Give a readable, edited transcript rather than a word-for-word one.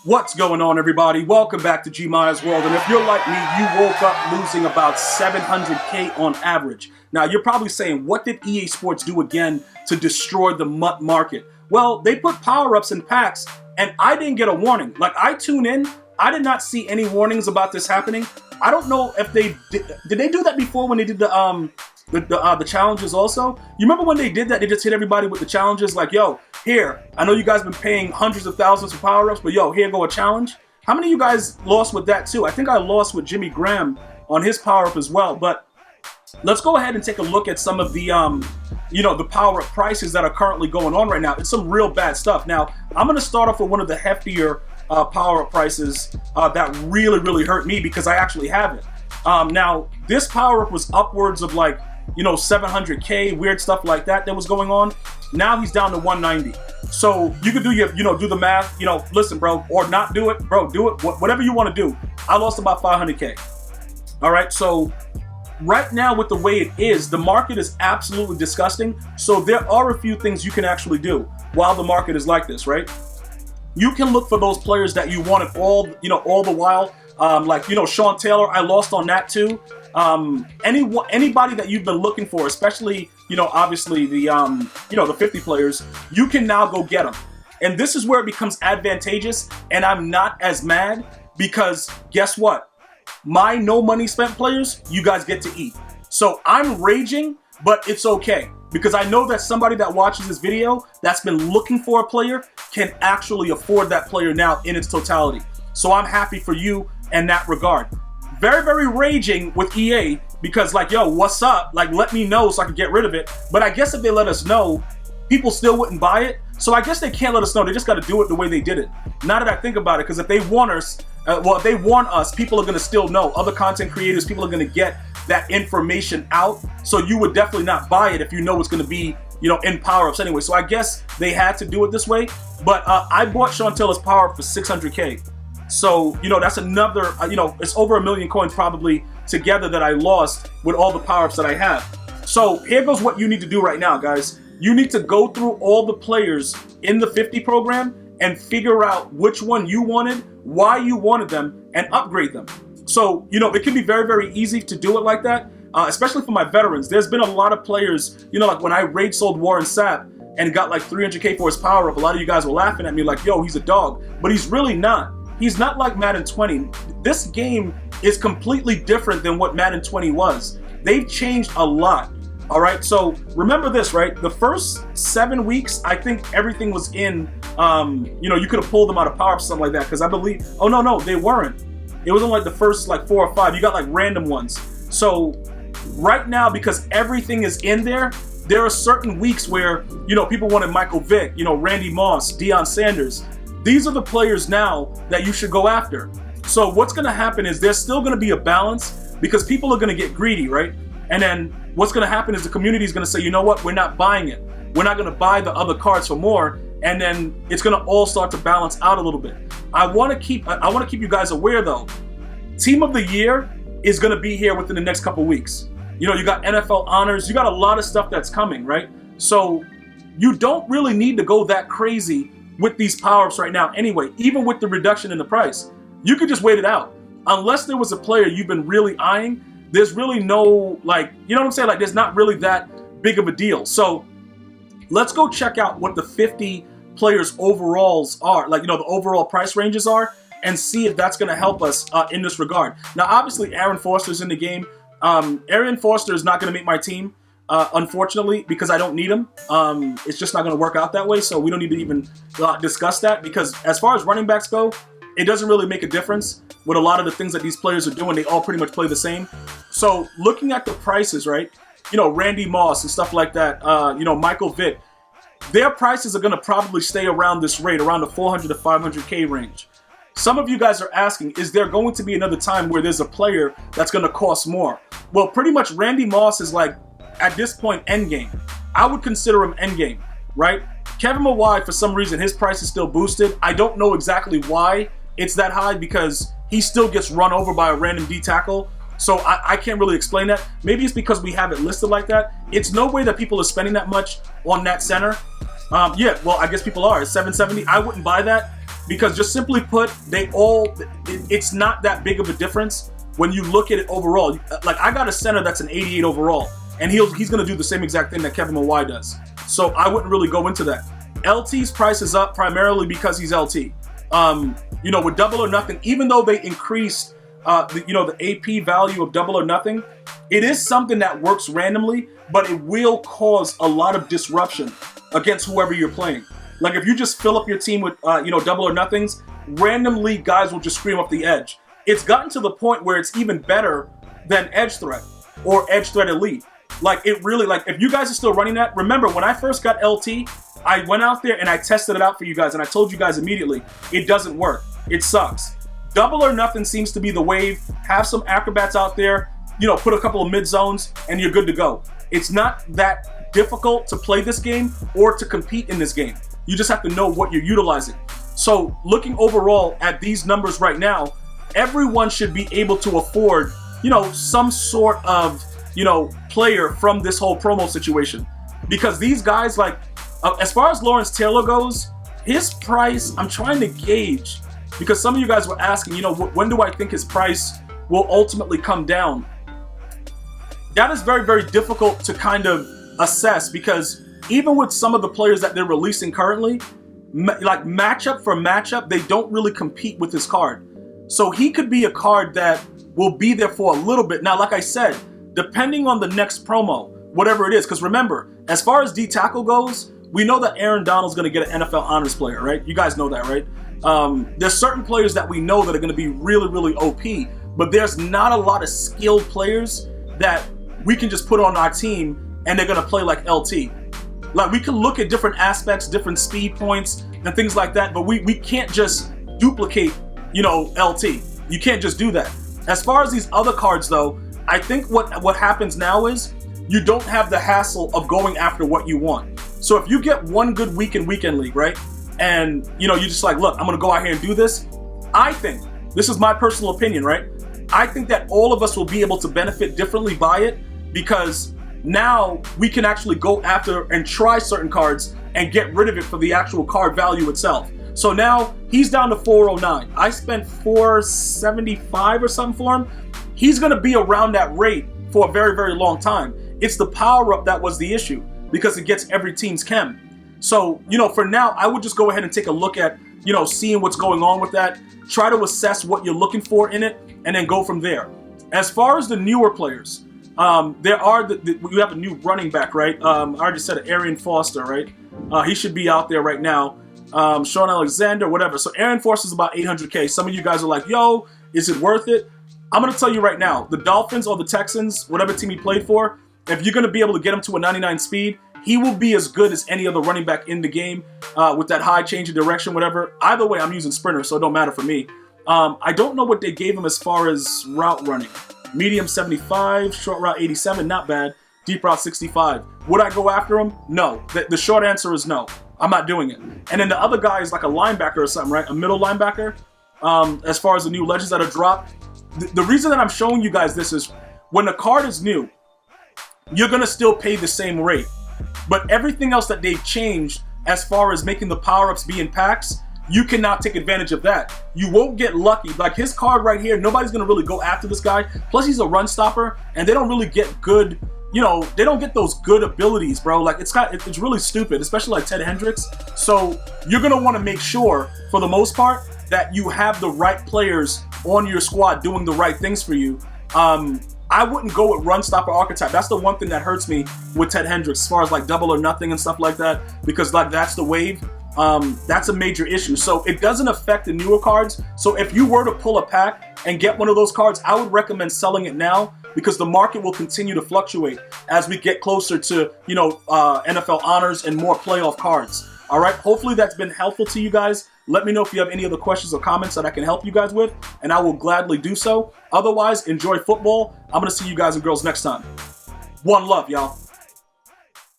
What's going on, everybody? Welcome back to GmiasWorld. And if you're like me, you woke up losing about 700K on average. Now, you're probably saying, what did EA Sports do again to destroy the MUT market? Well, they put power-ups in packs, and I didn't get a warning. Like, I tune in, I did not see any warnings about this happening. I don't know if they did they do that before when they did the challenges also? You remember when they did that? They just hit everybody with the challenges like, yo, here, I know you guys been paying hundreds of thousands for power-ups, but yo, here go a challenge. How many of you guys lost with that too? I think I lost with Jimmy Graham on his power-up as well, but let's go ahead and take a look at some of the, the power-up prices that are currently going on right now. It's some real bad stuff. Now, I'm going to start off with one of the heftier power-up prices that really hurt me because I actually have it. Now, this power-up was upwards of like, 700K, weird stuff like that was going on. Now he's down to 190. So you could do your, do the math, listen, bro, or not do it, bro, do it, whatever you want to do. I lost about 500K. All right, so right now with the way it is, the market is absolutely disgusting. So there are a few things you can actually do while the market is like this, right? You can look for those players that you wanted all the while. Like, Sean Taylor, I lost on that too. Anybody that you've been looking for, especially, obviously the 50 players, you can now go get them. And this is where it becomes advantageous, and I'm not as mad because guess what? My no money spent players, you guys get to eat. So I'm raging, but it's okay because I know that somebody that watches this video that's been looking for a player can actually afford that player now in its totality. So I'm happy for you in that regard. Very raging with EA because like, yo, what's up? Like, let me know so I can get rid of it. But I guess if they let us know, people still wouldn't buy it. So I guess they can't let us know. They just got to do it the way they did it. Now that I think about it, because if they warn us, if they warn us, people are going to still know. Other content creators, people are going to get that information out. So you would definitely not buy it if you know it's going to be, in power-ups anyway. So I guess they had to do it this way. But I bought Sean Taylor's power-up for 600K. So, that's another, it's over 1 million coins probably together that I lost with all the power-ups that I have. So here goes what you need to do right now, guys. You need to go through all the players in the 50 program and figure out which one you wanted, why you wanted them, and upgrade them. So, it can be very easy to do it like that, especially for my veterans. There's been a lot of players, like when I raid sold Warren Sapp and got like 300K for his power-up, a lot of you guys were laughing at me like, yo, he's a dog. But he's really not. He's not like Madden 20. This game is completely different than what Madden 20 was. They've changed a lot. All right, so remember this, right? The first 7 weeks, I think everything was in, you could have pulled them out of power-ups, something like that, because I believe, oh, no, they weren't. It wasn't like the first, 4 or 5. You got, like, random ones. So right now, because everything is in there, there are certain weeks where, people wanted Michael Vick, Randy Moss, Deion Sanders. These are the players now that you should go after. So what's going to happen is there's still going to be a balance because people are going to get greedy, right? And then what's going to happen is the community is going to say, you know what, we're not buying it. We're not going to buy the other cards for more. And then it's going to all start to balance out a little bit. I want to keep you guys aware though. Team of the Year is going to be here within the next couple weeks. You got NFL honors. You got a lot of stuff that's coming, right? So you don't really need to go that crazy with these power-ups right now anyway, even with the reduction in the price. You could just wait it out. Unless there was a player you've been really eyeing, there's really no, there's not really that big of a deal. So let's go check out what the 50 players overalls are, the overall price ranges are, and see if that's going to help us in this regard. Now, obviously, Aaron Foster's in the game. Aaron Foster is not going to make my team. Unfortunately, because I don't need him. It's just not going to work out that way, so we don't need to even discuss that, because as far as running backs go, it doesn't really make a difference with a lot of the things that these players are doing. They all pretty much play the same. So looking at the prices, right, Randy Moss and stuff like that, Michael Vick, their prices are going to probably stay around this rate, around the 400 to 500K range. Some of you guys are asking, is there going to be another time where there's a player that's going to cost more? Well, pretty much Randy Moss is like, at this point, endgame. I would consider him endgame, right? Kevin Mawai, for some reason, his price is still boosted. I don't know exactly why it's that high because he still gets run over by a random D tackle. So I can't really explain that. Maybe it's because we have it listed like that. It's no way that people are spending that much on that center. Yeah, well, I guess people are. It's 770. I wouldn't buy that. because just simply put, it's not that big of a difference when you look at it overall. Like, I got a center that's an 88 overall, and he's going to do the same exact thing that Kevin Mawai does. So I wouldn't really go into that. LT's price is up primarily because he's LT. With Double or Nothing, even though they increased the AP value of Double or Nothing, it is something that works randomly, but it will cause a lot of disruption against whoever you're playing. Like, if you just fill up your team with Double or Nothings, randomly guys will just scream up the edge. It's gotten to the point where it's even better than Edge Threat or Edge Threat Elite. Like, it really, like, if you guys are still running that, remember when I first got LT, I went out there and I tested it out for you guys, and I told you guys immediately, it doesn't work. It sucks. Double or Nothing seems to be the wave. Have some acrobats out there, put a couple of mid zones, and you're good to go. It's not that difficult to play this game or to compete in this game. You just have to know what you're utilizing. So looking overall at these numbers right now, everyone should be able to afford, some sort of, player from this whole promo situation. Because these guys, like, as far as Lawrence Taylor goes, his price, I'm trying to gauge, because some of you guys were asking, when do I think his price will ultimately come down? That is very, very difficult to kind of assess, because even with some of the players that they're releasing currently, like matchup for matchup, they don't really compete with his card. So he could be a card that will be there for a little bit. Now, like I said, depending on the next promo, whatever it is, because remember, as far as D-tackle goes, we know that Aaron Donald's going to get an NFL Honors player, right? You guys know that, right? There's certain players that we know that are going to be really, really OP, but there's not a lot of skilled players that we can just put on our team and they're going to play like LT. Like, we can look at different aspects, different speed points and things like that, but we can't just duplicate, LT. You can't just do that. As far as these other cards, though, I think what happens now is you don't have the hassle of going after what you want. So if you get one good week in Weekend League, right, and, you're just like, look, I'm going to go out here and do this, I think, this is my personal opinion, right, I think that all of us will be able to benefit differently by it, because now we can actually go after and try certain cards and get rid of it for the actual card value itself. So now he's down to 409. I spent 475 or something for him. He's going to be around that rate for a very, very long time. It's the power-up that was the issue, because it gets every team's chem. So, for now, I would just go ahead and take a look at, seeing what's going on with that, try to assess what you're looking for in it, and then go from there. As far as the newer players, we have a new running back, right? I already said it, Arian Foster, right? He should be out there right now. Sean Alexander, whatever. So Arian Foster's about 800K. Some of you guys are like, yo, is it worth it? I'm going to tell you right now, the Dolphins or the Texans, whatever team he played for, if you're going to be able to get him to a 99 speed, he will be as good as any other running back in the game with that high change of direction, whatever. Either way, I'm using sprinter, so it don't matter for me. I don't know what they gave him as far as route running. Medium 75, short route 87, not bad. Deep route 65. Would I go after him? No. The short answer is no. I'm not doing it. And then the other guy is like a linebacker or something, right? A middle linebacker. As far as the new legends that are dropped. The reason that I'm showing you guys this is when the card is new, you're going to still pay the same rate. But everything else that they've changed as far as making the power-ups be in packs, you cannot take advantage of that. You won't get lucky. Like his card right here, nobody's going to really go after this guy. Plus, he's a run stopper, and they don't really get good, they don't get those good abilities, bro. Like, it's really stupid, especially like Ted Hendricks. So you're going to want to make sure, for the most part, that you have the right players on your squad doing the right things for you. I wouldn't go with run stopper archetype. That's the one thing that hurts me with Ted Hendricks as far as like double or nothing and stuff like that, because like that's the wave. That's a major issue. So it doesn't affect the newer cards. So if you were to pull a pack and get one of those cards, I would recommend selling it now, because the market will continue to fluctuate as we get closer to, NFL honors and more playoff cards. All right. Hopefully that's been helpful to you guys. Let me know if you have any other questions or comments that I can help you guys with, and I will gladly do so. Otherwise, enjoy football. I'm going to see you guys and girls next time. One love, y'all.